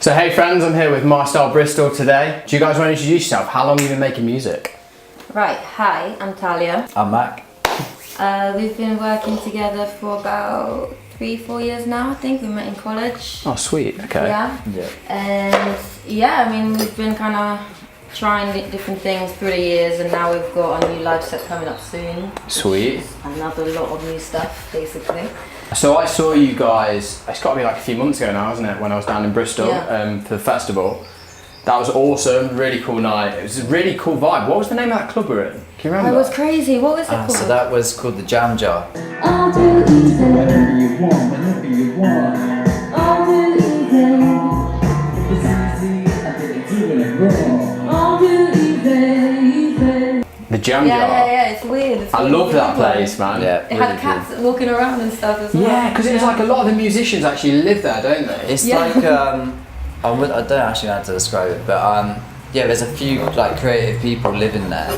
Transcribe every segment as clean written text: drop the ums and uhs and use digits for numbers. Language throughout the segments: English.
So hey friends, I'm here with mystyle Bristol today. Do you guys want to introduce yourself? How long have you been making music? Right, hi, I'm Talia. I'm Mac. We've been working together for about 3-4 years now, I think. We met in college. Oh sweet, okay. Yeah. And yeah, I mean, we've been kind of trying different things through the years, and now we've got a new live set coming up soon. Sweet. Another lot of new stuff, basically. So I saw you guys, it's got to be like a few months ago now, hasn't it, when I was down in Bristol for the festival. That was awesome, really cool night. It was a really cool vibe. What was the name of that club we were in? Can you remember? It was crazy. What was it called? So that was called the Jam Jar. I'll do easy. Whatever you want, whenever you want. I'll do easy. It's easy, I didn't do it wrong. I'll do easy. The Jam Jar. Yeah, it's weird. I love that place, man. Yeah, It had cats walking around and stuff as well. Yeah, because it was like a lot of the musicians actually live there, don't they? It's like, I don't actually know how to describe it, but yeah, there's a few like creative people living there,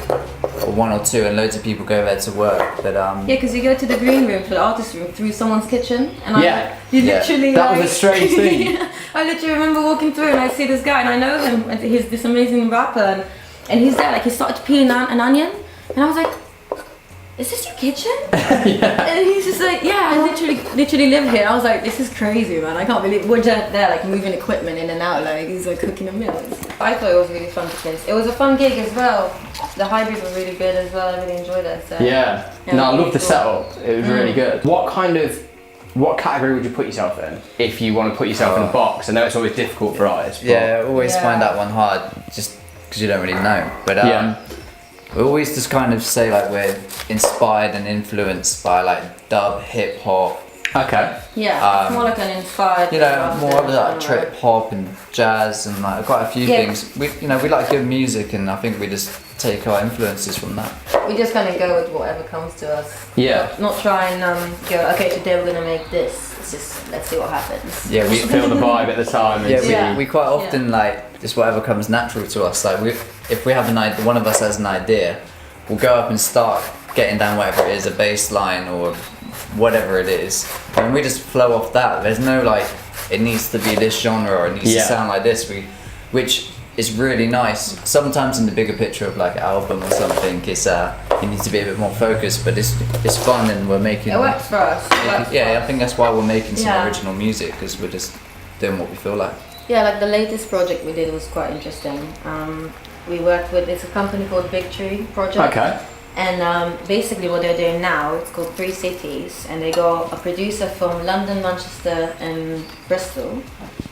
or one or two, and loads of people go there to work. But Yeah, because you go to the green room, for the artist room, through someone's kitchen, and you Yeah. literally That like, was a strange thing. I literally remember walking through and I see this guy and I know him, and he's this amazing rapper, and he's there, like he started peeling an onion, and I was like, is this your kitchen? And he's just like, yeah, I literally live here. I was like, this is crazy, man. I can't believe we're just there, like moving equipment in and out, like he's like cooking a meal. I thought it was really fun to play. It was a fun gig as well. The hybrids were really good as well. I really enjoyed it. So. Yeah. No, I love the setup. It was really good. What category would you put yourself in if you want to put yourself in a box? I know it's always difficult for artists. But yeah, I always find that one hard, just because you don't really know. But we always just kind of say like we're inspired and influenced by like dub, hip hop. Okay. Yeah, it's more like an inspired. You know, more of like trip hop and jazz and like quite a few things. We like good music, and I think we just take our influences from that. We just kind of go with whatever comes to us. Yeah. Not try and go, okay, today we're gonna make this. It's just, let's see what happens. Yeah, We feel the vibe at the time. We quite often like just whatever comes natural to us. Like if we have an idea, one of us has an idea, we'll go up and start getting down whatever it is, a bass line or whatever it is, and we just flow off that. There's no like, it needs to be this genre or it needs to sound like this. Which is really nice. Sometimes in the bigger picture of like an album or something, it's it needs to be a bit more focused, but it's fun, and we're making. It works for us. I think that's why we're making some original music, because we're just doing what we feel like. Yeah, like the latest project we did was quite interesting. We worked with, it's a company called Big Tree Project. Okay. And basically what they're doing now, it's called 3 Cities, and they got a producer from London, Manchester and Bristol,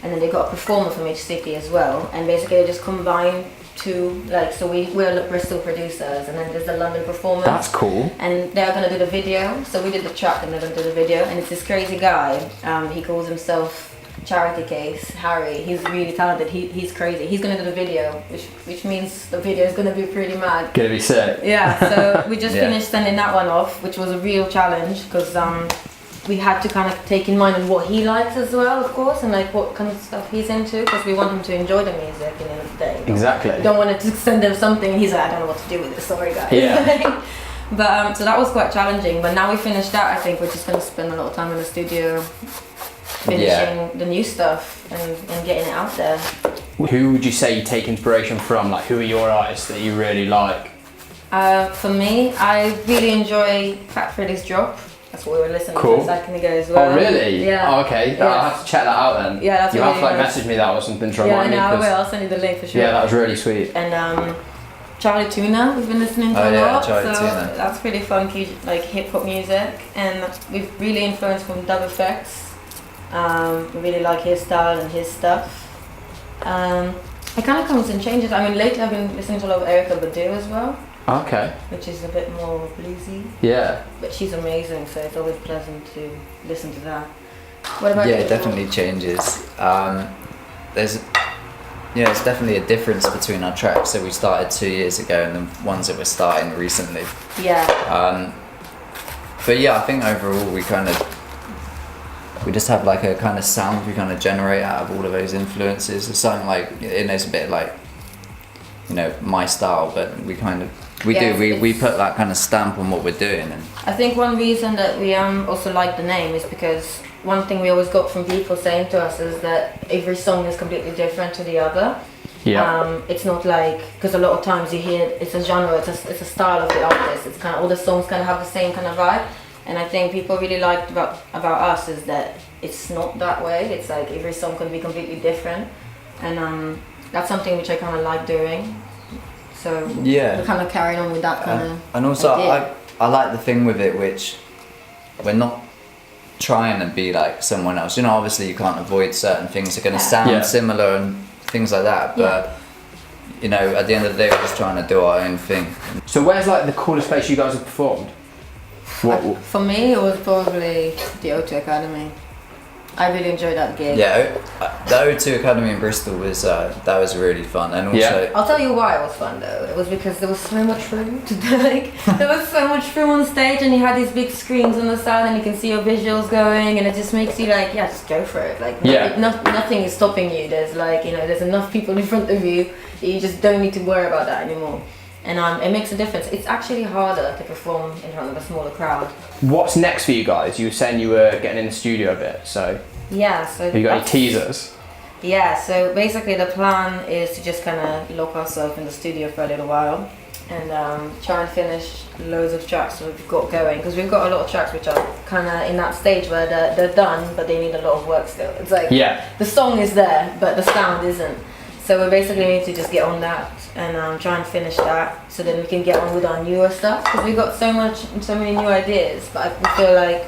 and then they got a performer from each city as well, and basically they just combine two, like, so we're the Bristol producers, and then there's the London performer. That's cool. And they're gonna do the video, so we did the track and they're gonna do the video, and it's this crazy guy, he calls himself Charity Case, Harry. He's really talented. He's crazy. He's gonna do the video, which means the video is gonna be pretty mad. Gonna be sick. Yeah. So we just finished sending that one off, which was a real challenge, because we had to kind of take in mind what he likes as well, of course, and like what kind of stuff he's into, because we want him to enjoy the music at the end of the day. Exactly. We don't want to send him something and he's like, I don't know what to do with this. Sorry, guys. Yeah. But so that was quite challenging. But now we finished that, I think we're just gonna spend a lot of time in the studio, finishing the new stuff and getting it out there. Who would you say you take inspiration from? Like, who are your artists that you really like? For me, I really enjoy Fat Freddy's Drop. That's what we were listening to a second ago as well. Oh really? Yeah. Oh, okay. Yeah. I'll have to check that out then. Yeah, that's you really have to like nice. message me that or something to Yeah, remind me. I will. I'll send you the link for sure. Yeah, that was really sweet. And Charlie Tuna, we've been listening to a lot. Charlie so Tuna. that's pretty funky, like hip hop music, and we've really influenced from Dub Effects. We really like his style and his stuff. It kind of comes and changes. I mean, lately I've been listening to a lot of Erykah Badu as well. Okay. Which is a bit more bluesy. Yeah. But she's amazing, so it's always pleasant to listen to that. What about you? Yeah, it definitely changes. It's definitely a difference between our tracks that we started 2 years ago and the ones that we're starting recently. Yeah. But yeah, I think overall we just have like a kind of sound we kind of generate out of all of those influences. It's something like, it's a bit like, my style, but we put that kind of stamp on what we're doing. And I think one reason that we also like the name is because one thing we always got from people saying to us is that every song is completely different to the other. Yeah. It's not like, because a lot of times you hear it's a genre, it's a style of the artist. It's kind of all the songs kind of have the same kind of vibe, and I think people really liked about us is that it's not that way. It's like every song can be completely different, and that's something which I kind of like doing. So we're kind of carrying on with that kind of. And also, idea. I like the thing with it, which we're not trying to be like someone else. You know, obviously you can't avoid certain things. They're going to sound similar and things like that, but you know, at the end of the day, we're just trying to do our own thing. So where's like the coolest place you guys have performed? For me, it was probably the O2 Academy. I really enjoyed that gig. Yeah, the O2 Academy in Bristol was that was really fun, and also I'll tell you why it was fun though. It was because there was so much room to like. There was so much room on stage, and you had these big screens on the side, and you can see your visuals going, and it just makes you like, just go for it. Like, nothing is stopping you. There's like, there's enough people in front of you. You just don't need to worry about that anymore. And it makes a difference. It's actually harder to perform in front of a smaller crowd. What's next for you guys? You were saying you were getting in the studio a bit, so so have you got any teasers? Yeah, so basically the plan is to just kind of lock ourselves in the studio for a little while and try and finish loads of tracks that we've got going, because we've got a lot of tracks which are kind of in that stage where they're done, but they need a lot of work still. It's like the song is there, but the sound isn't. So we basically need to just get on that and try and finish that, so then we can get on with our newer stuff, because we've got so many new ideas, but I feel like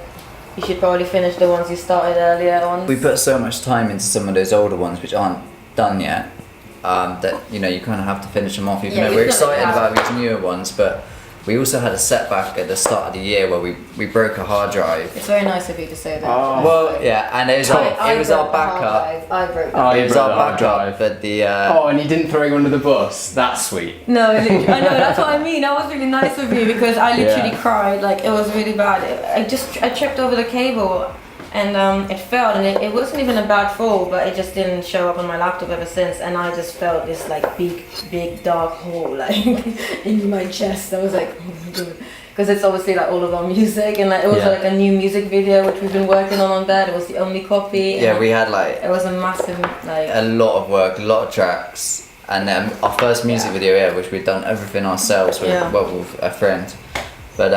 you should probably finish the ones you started earlier on. we put so much time into some of those older ones which aren't done yet, that you kind of have to finish them off, even though we're excited about these newer ones. But we also had a setback at the start of the year where we broke a hard drive. It's very nice of you to say that. Well, and it was our backup. I broke Oh, that. you It was broke our the hard backup, drive. but the and you didn't throw him under the bus. That's sweet. No, I know, that's what I mean. That was really nice of you, because I literally cried. Like, it was really bad. I tripped over the cable and it fell, and it wasn't even a bad fall, but it just didn't show up on my laptop ever since, and I just felt this like big dark hole like in my chest. I was like, oh my god, because it's obviously like all of our music, and like it was like a new music video which we've been working on that. It was the only copy. we had like it was a massive a lot of work, a lot of tracks, and our first music video which we'd done everything ourselves with with a friend, but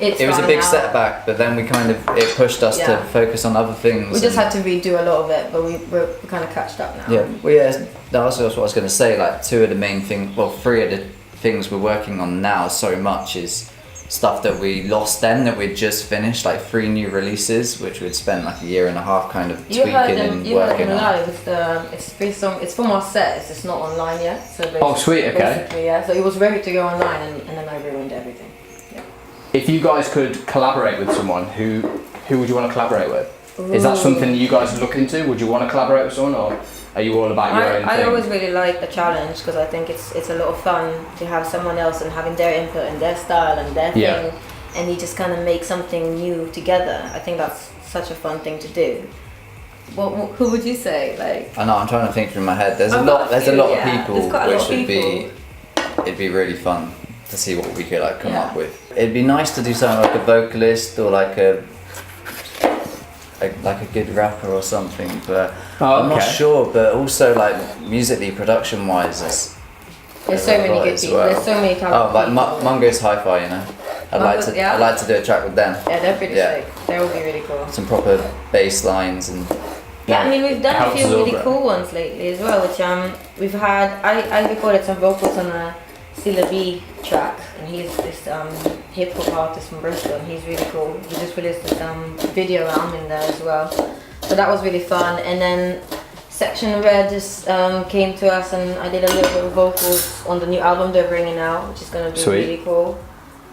it was a big setback, but then it pushed us to focus on other things. We just had to redo a lot of it, but we're kind of catched up now. That was what I was going to say. Like three of the things we're working on now so much is stuff that we lost then, that we'd just finished, like 3 new releases, which we'd spent like a year and a half kind of tweaking and working on. Live. It's from our set. It's not online yet. So Sweet, okay. So it was ready to go online, and then I ruined everything. If you guys could collaborate with someone, who would you want to collaborate with? Is that something you guys look into? Would you want to collaborate with someone, or are you all about your own thing? I always really like the challenge, because I think it's a lot of fun to have someone else and having their input and their style and their thing, and you just kind of make something new together. I think that's such a fun thing to do. Who would you say? Like, I know, I'm trying to think through my head. There's a lot of people, it'd be really fun to see what we could come up with. It'd be nice to do something like a vocalist, or like a good rapper or something, but I'm not sure. But also like musically, production wise, there's so many good people. There's so many talented people. Mungo's Hi-Fi, I'd like to do a track with them. Yeah, they're pretty sick. They will be really cool. Some proper bass lines and. Yeah, I mean, we've done a few really cool ones lately as well, which we've had. I recorded some vocals on a Silla B track, and he's this hip hop artist from Bristol, and he's really cool. He just released this video album in there as well, so that was really fun. And then Section Red just came to us, and I did a little bit of vocals on the new album they're bringing out, which is going to be really cool.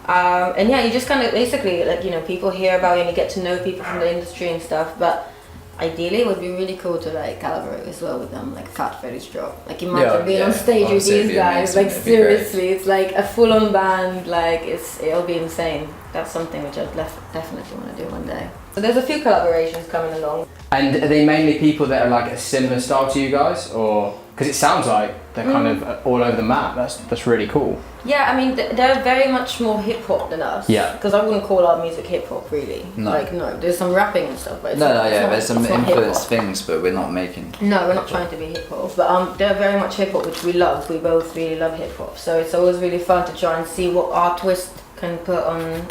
And you just kind of basically people hear about you and you get to know people from the industry and stuff, but ideally it would be really cool to collaborate as well with them, like Fat Freddy's Drop. Like imagine being on stage with these guys, seriously, it's like a full-on band, it'll be insane. That's something which I'd definitely want to do one day. So there's a few collaborations coming along. And are they mainly people that are like a similar style to you guys, or because it sounds like They're kind of all over the map. That's really cool. Yeah, I mean, they're very much more hip hop than us. Yeah. Because I wouldn't call our music hip hop really. No. Like, no, there's some rapping and stuff, but it's No, not, it's not, there's some it's not influenced hip-hop. things, but we're not making. No, we're not trying to be hip hop, but they're very much hip hop, which we love. We both really love hip hop, so it's always really fun to try and see what our twist can put on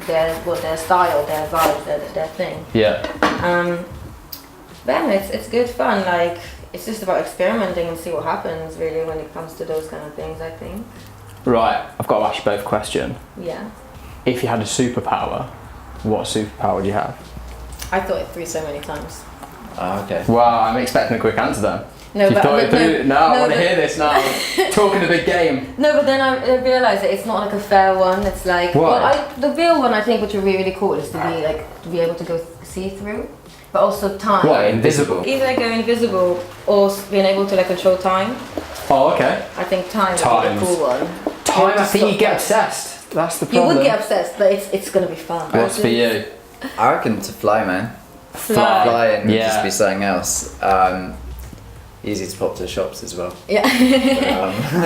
their style, their vibe, their thing. Yeah. Then it's good fun. Like, it's just about experimenting and see what happens really when it comes to those kind of things, I think. Right, I've got to ask you both a question. Yeah. If you had a superpower, what superpower would you have? I thought it through so many times. Oh, okay. Well, I'm expecting a quick answer then. No, You but thought it through? No, I want to but- hear this now. Talking a big game. No, but then I realised that it's not like a fair one. It's like, Why? the real one I think which would be really cool is to be able to go see through, but also time. What, invisible? Either go invisible or being able to like control time. Oh, okay. I think time would be Times. the cool one. Time, I think you get Stop obsessed. That's the that. You problem. would get obsessed, but it's gonna be fun. What's for you? I reckon to fly, man. Fly. Flying would Yeah. just be something else. Easy to pop to the shops as well. Yeah.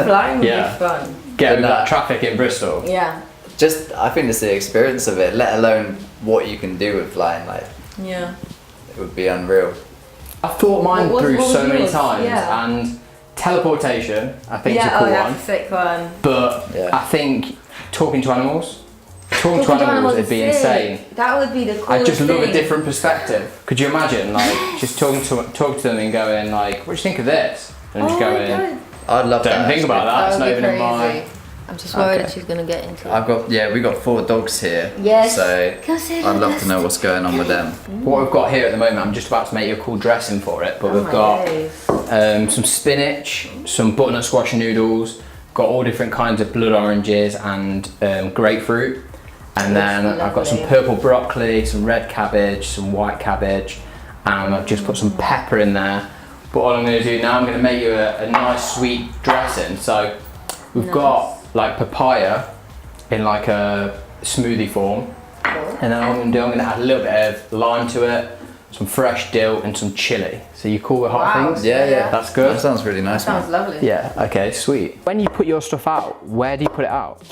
Flying would Yeah. be fun. Getting But that traffic in Bristol. Yeah. Just, I think it's the experience of it, let alone what you can do with flying. Like, Yeah. it would be unreal. I thought mine What through was so many yours? times, Yeah. and teleportation I think is Yeah. a cool Oh, one. that's a sick one. But Yeah. I think talking to animals would is be sick. insane. That would be the coolest I just love a thing. different perspective. Could you imagine, like, just talk to them and going, like, what do you think of this? And just Oh my going, God. I'd love don't that. think about that. That It's would not be even in my. crazy. I'm just worried Okay. that she's gonna get into it. I've got, we got 4 dogs here. Yes. So Consider I'd love this. to know what's going on with them. What we've got here at the moment, I'm just about to make you a cool dressing for it, but Oh we've my got days. some spinach, some butternut squash noodles, got all different kinds of blood oranges and grapefruit. And then Looks I've got some lovely. purple broccoli, some red cabbage, some white cabbage, and I've just put some pepper in there. But all I'm going to do now, I'm going to make you a nice sweet dressing. So we've Nice. got like papaya in like a smoothie form. Cool. And then what I'm going to do, I'm going to add a little bit of lime to it, some fresh dill and some chilli. So you cool with hot Wow. things? Yeah. That's good. That sounds really nice, Sounds man. lovely. Yeah, okay, sweet. When you put your stuff out, where do you put it out?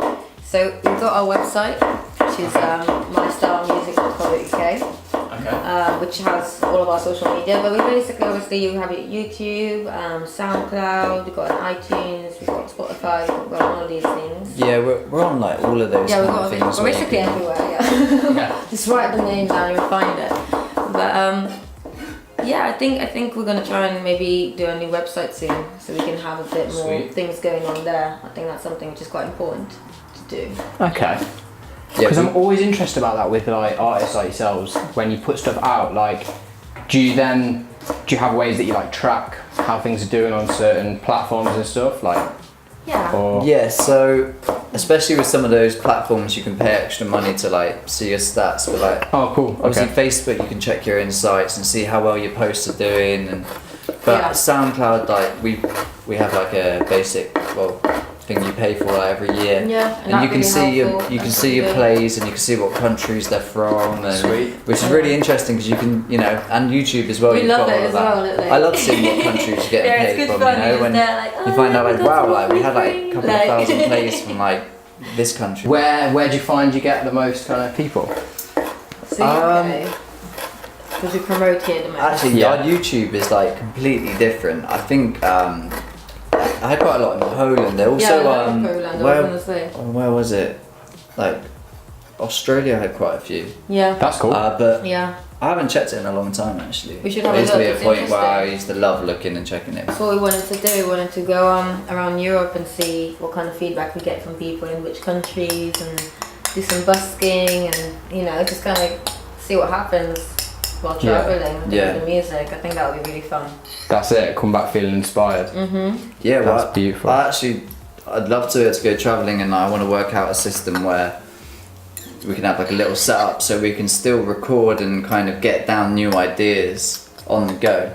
So we've got our website, which is mystylemusic.co.uk, Okay. which has all of our social media. But we basically, obviously, you have it YouTube, SoundCloud, we've got an iTunes, we've got Spotify, we've got all of these things. Yeah, we're on like all of those Yeah, we've kind got of things. we're where you basically can- everywhere. Yeah. Yeah. Just write the name down, you'll find it. But yeah, I think we're gonna try and maybe do a new website soon, so we can have a bit more Sweet. things going on there. I think that's something which is quite important to do. Okay. Yeah, Because I'm always interested about that with like artists like yourselves. When you put stuff out, like, do you have ways that you like track how things are doing on certain platforms and stuff, like, Yeah. or Yeah, so especially with some of those platforms, you can pay extra money to like see your stats. But like, oh, cool. obviously Okay. Facebook, you can check your insights and see how well your posts are doing. And but Yeah. SoundCloud, like we have like a basic thing you pay for like, every year. Yeah, And that's you can really see helpful. you can That's see really your good. plays and you can see what countries they're from, and Sweet. which is really interesting because you can and YouTube as well. We you've love got it all of as that. well, like- I love seeing what countries you're getting Yeah, it's paid good from. fun. You know, You're when just there like, you find out oh, like we got wow, some like we had like a free, couple like- of thousand plays from like this country. Where do you find you get the most kind of people? So because we promote here the most. Actually, Yeah. our YouTube is like completely different. I think I had quite a lot in Poland. They also yeah, I love Poland, I was gonna say. where was it? Like Australia had quite a few. Yeah. That's cool. But Yeah. I haven't checked it in a long time actually. We should have There a used to be look, a it's point where I interesting. used to love looking and checking it. That's what we wanted to do. We wanted to go around Europe and see what kind of feedback we get from people in which countries and do some busking and just kind of see what happens while Yeah. traveling and Yeah. doing the music. I think that would be really fun. That's it. Come back feeling inspired. Yeah, well, That's beautiful. I'd love to go travelling, and I want to work out a system where we can have like a little setup so we can still record and kind of get down new ideas on the go.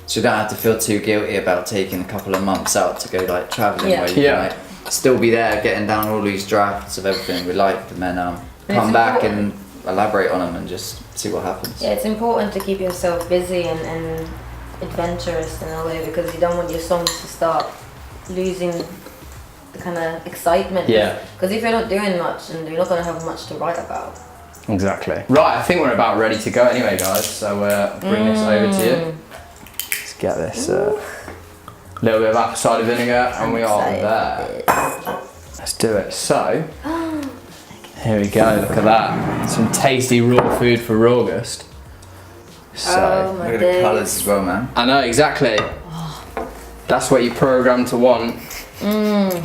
So you don't have to feel too guilty about taking a couple of months out to go like travelling Yeah. where you Yeah. can like still be there getting down all these drafts of everything we liked and then it's come back important. and elaborate on them and just see what happens. Yeah, it's important to keep yourself busy and adventurous in a way because you don't want your songs to start losing the kind of excitement. Yeah. Because if you're not doing much, and you're not going to have much to write about. Exactly. Right, I think we're about ready to go anyway, guys. So bring this over to you. Let's get this little bit of apple cider vinegar, and we are there. Let's do it. So, here we go. Look at that. Some tasty raw food for rawgust. So, my Look at the colours as well, man. I know exactly. That's what you programmed to want.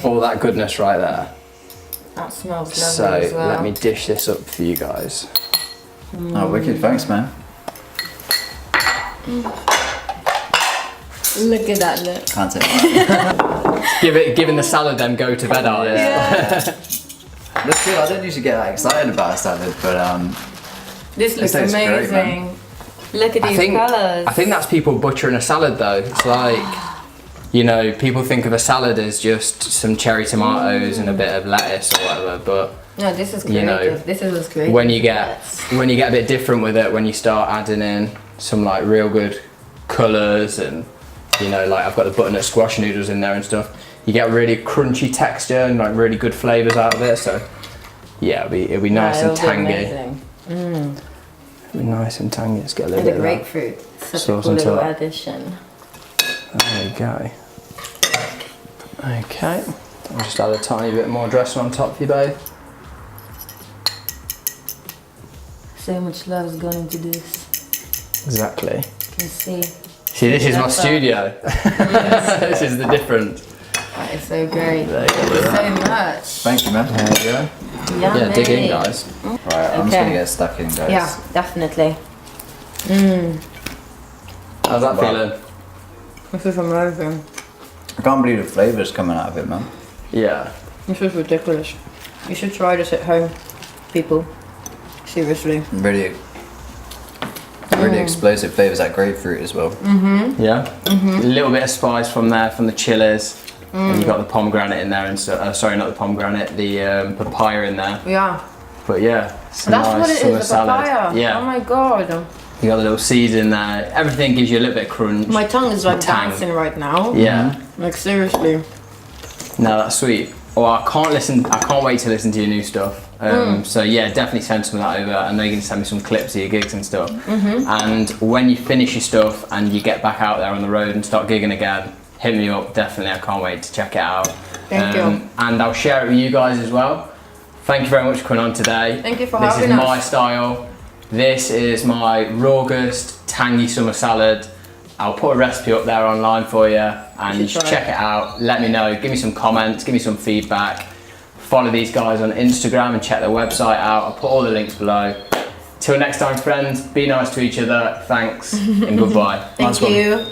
All that goodness right there. That smells lovely So as well. let me dish this up for you guys. Oh, wicked, thanks, man. Look at that look. Can't take that. Giving the salad them go to bed artists. Yeah. That's good. I don't usually get that excited about a salad, but This looks tastes great, amazing. man. Look at these colours. I think that's people butchering a salad though. It's like, you know, people think of a salad as just some cherry tomatoes and a bit of lettuce or whatever, but No, this is creative. you know, this is what's creative. when you get a bit different with it, when you start adding in some like real good colours and, you know, like I've got the butternut squash noodles in there and stuff, you get really crunchy texture and like really good flavours out of it. So yeah, it'll be nice and tangy. It'll be nice and tangy. Let's get a little And bit the of grapefruit. Such a sauce cool onto little that. addition. There we go. Okay, I'll just add a tiny bit more dressing on top for you both. So much love's gone into this. Exactly. You can see. See, this is my That's studio. This is the difference. That is so great. There you Thank go. you so much. thank you, man. There you go. Yummy. Yeah, dig in, guys. Right, I'm just Okay. gonna get stuck in, guys. Yeah, definitely. How's that Wow. feeling? This is amazing. I can't believe the flavours coming out of it, man. Yeah. This is ridiculous. You should try this at home, people. Seriously. Really explosive flavours, like grapefruit as well. Yeah. A little bit of spice from there, from the chillies. And you got the pomegranate in there, and so, sorry, not the pomegranate, the papaya in there. Yeah. But yeah, some That's nice what it summer is, the papaya. salad. Yeah. Oh my god. You got the little seeds in there. Everything gives you a little bit of crunch. My tongue is like Tang. dancing right now. Yeah. Like seriously. No, that's sweet. Oh, I can't wait to listen to your new stuff. So yeah, definitely send some of that over. I know you're going to send me some clips of your gigs and stuff. And when you finish your stuff and you get back out there on the road and start gigging again, hit me up. Definitely, I can't wait to check it out. Thank you. And I'll share it with you guys as well. Thank you very much for coming on today. Thank you for This having is us. my style. This is my rawgust tangy summer salad. I'll put a recipe up there online for you, and you should try check it out. Let me know, give me some comments, give me some feedback. Follow these guys on Instagram and check their website out. I'll put all the links below. Till next time, friends, be nice to each other. Thanks and goodbye. Thank Nice one. you.